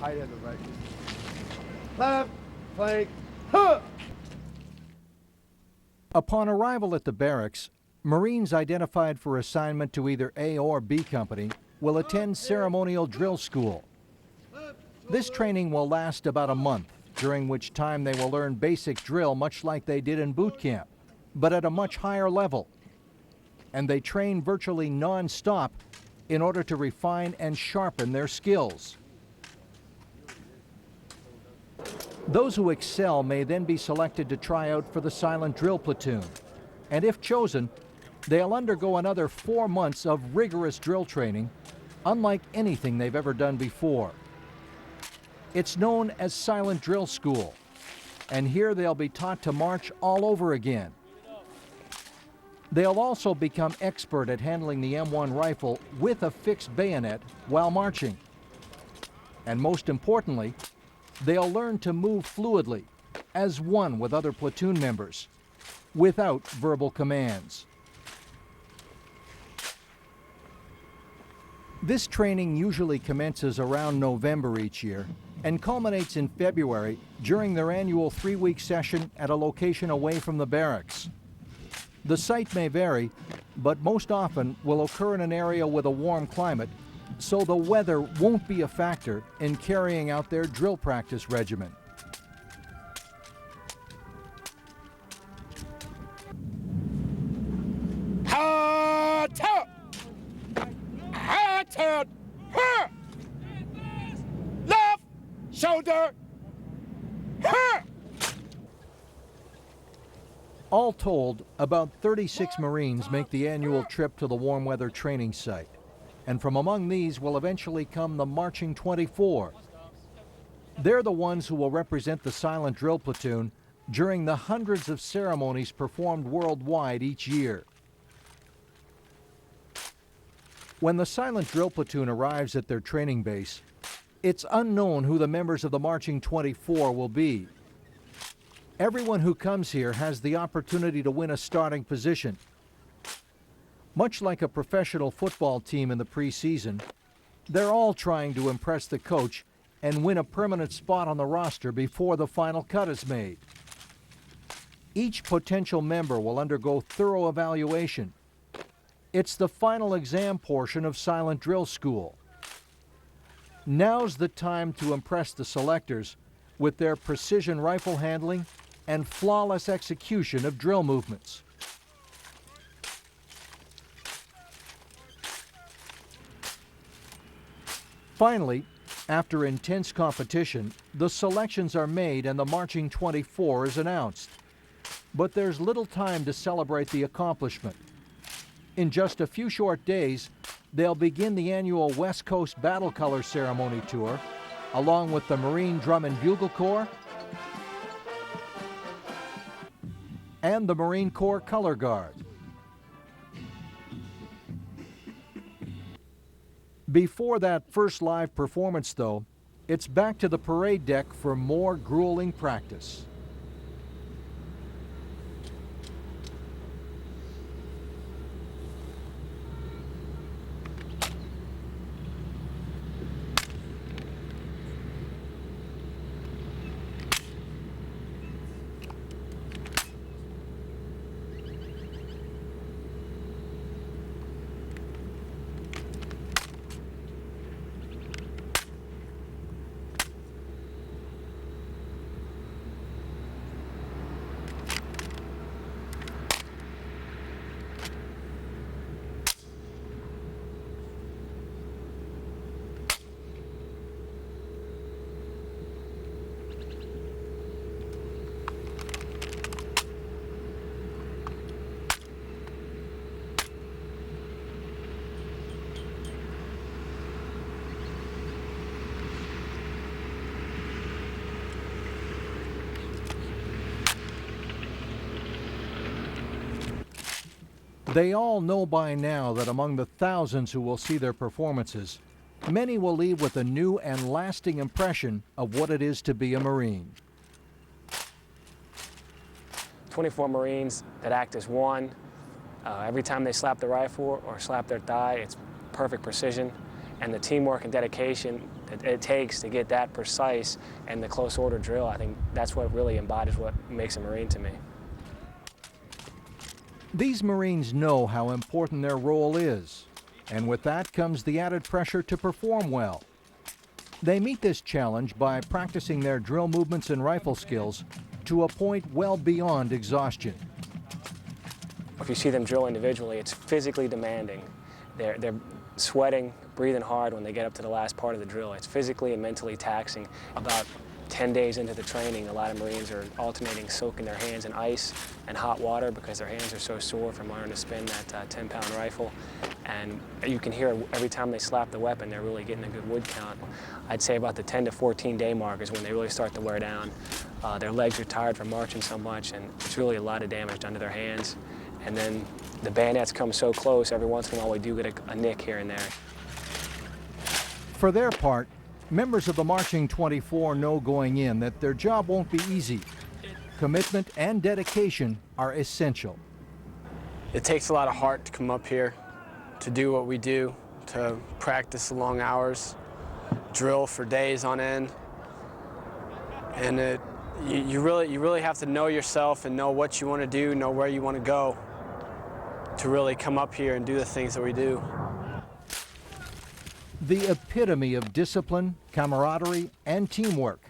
right hand to right. Left, flank, huh! Upon arrival at the barracks, Marines identified for assignment to either A or B Company will attend ceremonial drill school. This training will last about a month, during which time they will learn basic drill much like they did in boot camp, but at a much higher level. And they train virtually non-stop in order to refine and sharpen their skills. Those who excel may then be selected to try out for the silent drill platoon. And if chosen, they'll undergo another 4 months of rigorous drill training, unlike anything they've ever done before. It's known as Silent Drill School, and here they'll be taught to march all over again. They'll also become expert at handling the M1 rifle with a fixed bayonet while marching. And most importantly, they'll learn to move fluidly, as one with other platoon members, without verbal commands. This training usually commences around November each year and culminates in February during their annual 3-week session at a location away from the barracks. The site may vary, but most often will occur in an area with a warm climate, so the weather won't be a factor in carrying out their drill practice regimen. Turn, left shoulder, All told, about 36 Marines make the annual trip to the warm weather training site. And from among these will eventually come the Marching 24. They're the ones who will represent the silent drill platoon during the hundreds of ceremonies performed worldwide each year. When the silent drill platoon arrives at their training base, it's unknown who the members of the Marching 24 will be. Everyone who comes here has the opportunity to win a starting position. Much like a professional football team in the preseason, they're all trying to impress the coach and win a permanent spot on the roster before the final cut is made. Each potential member will undergo thorough evaluation. It's the final exam portion of Silent Drill School. Now's the time to impress the selectors with their precision rifle handling and flawless execution of drill movements. Finally, after intense competition, the selections are made and the Marching 24 is announced. But there's little time to celebrate the accomplishment. In just a few short days, they'll begin the annual West Coast Battle Color Ceremony tour, along with the Marine Drum and Bugle Corps and the Marine Corps Color Guard. Before that first live performance, though, it's back to the parade deck for more grueling practice. They all know by now that among the thousands who will see their performances, many will leave with a new and lasting impression of what it is to be a Marine. 24 Marines that act as one. Every time they slap the rifle or slap their thigh, it's perfect precision. And the teamwork and dedication that it takes to get that precise and the close order drill, I think that's what really embodies what makes a Marine to me. These Marines know how important their role is, and with that comes the added pressure to perform well. They meet this challenge by practicing their drill movements and rifle skills to a point well beyond exhaustion. If you see them drill individually, it's physically demanding. They're sweating, breathing hard when they get up to the last part of the drill. It's physically and mentally taxing. About 10 days into the training, a lot of Marines are alternating soaking their hands in ice and hot water because their hands are so sore from learning to spin that 10-pound rifle. And you can hear every time they slap the weapon, they're really getting a good wood count. I'd say about the 10 to 14 day mark is when they really start to wear down. Their legs are tired from marching so much, and it's really a lot of damage done to their hands. And then the bayonets come so close, every once in a while we do get a nick here and there. For their part, members of the Marching 24 know going in that their job won't be easy. Commitment and dedication are essential. It takes a lot of heart to come up here, to do what we do, to practice the long hours, drill for days on end. And you really have to know yourself and know what you want to do, know where you want to go to really come up here and do the things that we do. The epitome of discipline, camaraderie, and teamwork.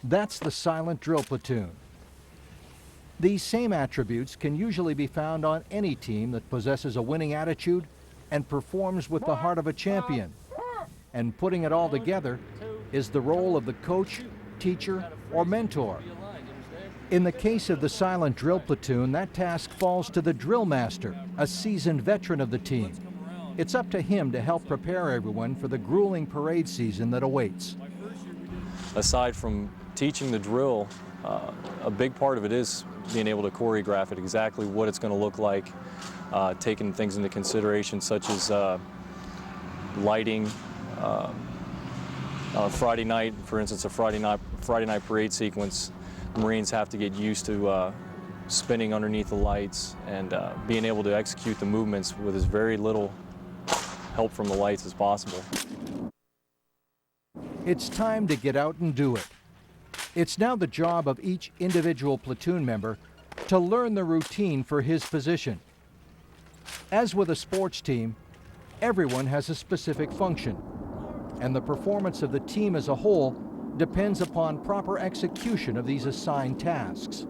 That's the silent drill platoon. These same attributes can usually be found on any team that possesses a winning attitude and performs with the heart of a champion. And putting it all together is the role of the coach, teacher, or mentor. In the case of the silent drill platoon, that task falls to the drill master, a seasoned veteran of the team. It's up to him to help prepare everyone for the grueling parade season that awaits. Aside from teaching the drill, a big part of it is being able to choreograph it, exactly what it's going to look like, taking things into consideration such as lighting. Friday night, for instance, a Friday night parade sequence, the Marines have to get used to spinning underneath the lights and being able to execute the movements with as very little help from the lights as possible. It's time to get out and do it. It's now the job of each individual platoon member to learn the routine for his position. As with a sports team, everyone has a specific function, and the performance of the team as a whole depends upon proper execution of these assigned tasks.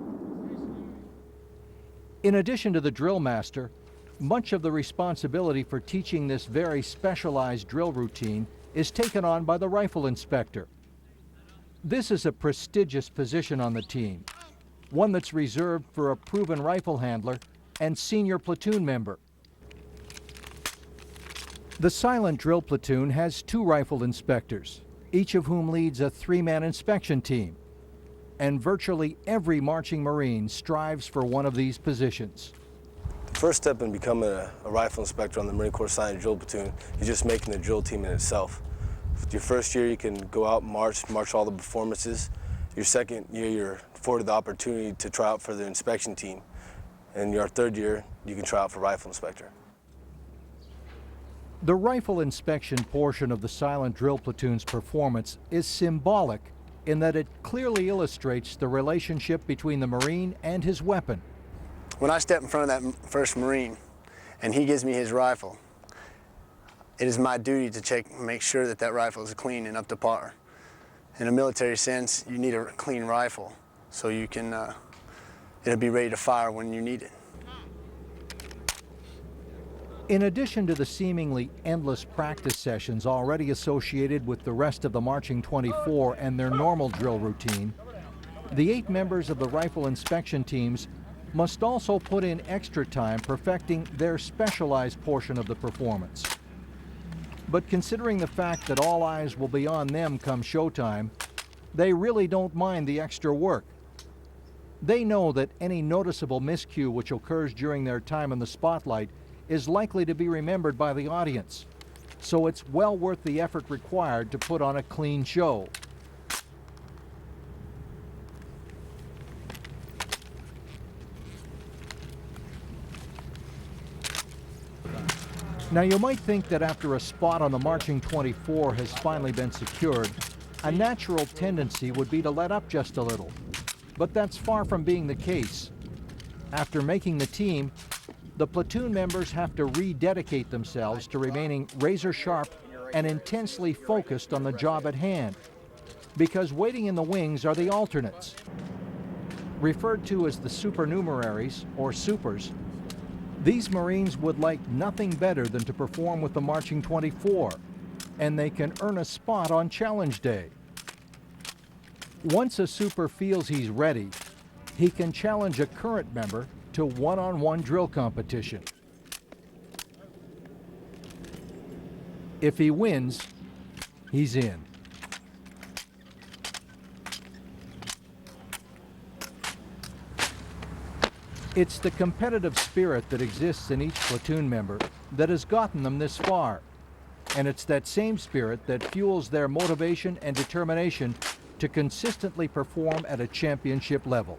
In addition to the drill master, much of the responsibility for teaching this very specialized drill routine is taken on by the rifle inspector. This is a prestigious position on the team, one that's reserved for a proven rifle handler and senior platoon member. The silent drill platoon has 2 rifle inspectors, each of whom leads a 3-man inspection team. And virtually every marching Marine strives for one of these positions. The first step in becoming a rifle inspector on the Marine Corps Silent Drill Platoon is just making the drill team in itself. With your first year, you can go out and march all the performances. Your second year, you're afforded the opportunity to try out for the inspection team. And your third year, you can try out for rifle inspector. The rifle inspection portion of the silent drill platoon's performance is symbolic in that it clearly illustrates the relationship between the Marine and his weapon. When I step in front of that first Marine and he gives me his rifle, it is my duty to make sure that that rifle is clean and up to par. In a military sense, you need a clean rifle so you can, it'll be ready to fire when you need it. In addition to the seemingly endless practice sessions already associated with the rest of the Marching 24 and their normal drill routine, the 8 members of the rifle inspection teams must also put in extra time perfecting their specialized portion of the performance. But considering the fact that all eyes will be on them come showtime, they really don't mind the extra work. They know that any noticeable miscue which occurs during their time in the spotlight is likely to be remembered by the audience, so it's well worth the effort required to put on a clean show. Now, you might think that after a spot on the Marching 24 has finally been secured, a natural tendency would be to let up just a little. But that's far from being the case. After making the team, the platoon members have to rededicate themselves to remaining razor sharp and intensely focused on the job at hand, because waiting in the wings are the alternates. Referred to as the supernumeraries, or supers, these Marines would like nothing better than to perform with the Marching 24, and they can earn a spot on Challenge Day. Once a super feels he's ready, he can challenge a current member to one-on-one drill competition. If he wins, he's in. It's the competitive spirit that exists in each platoon member that has gotten them this far. And it's that same spirit that fuels their motivation and determination to consistently perform at a championship level.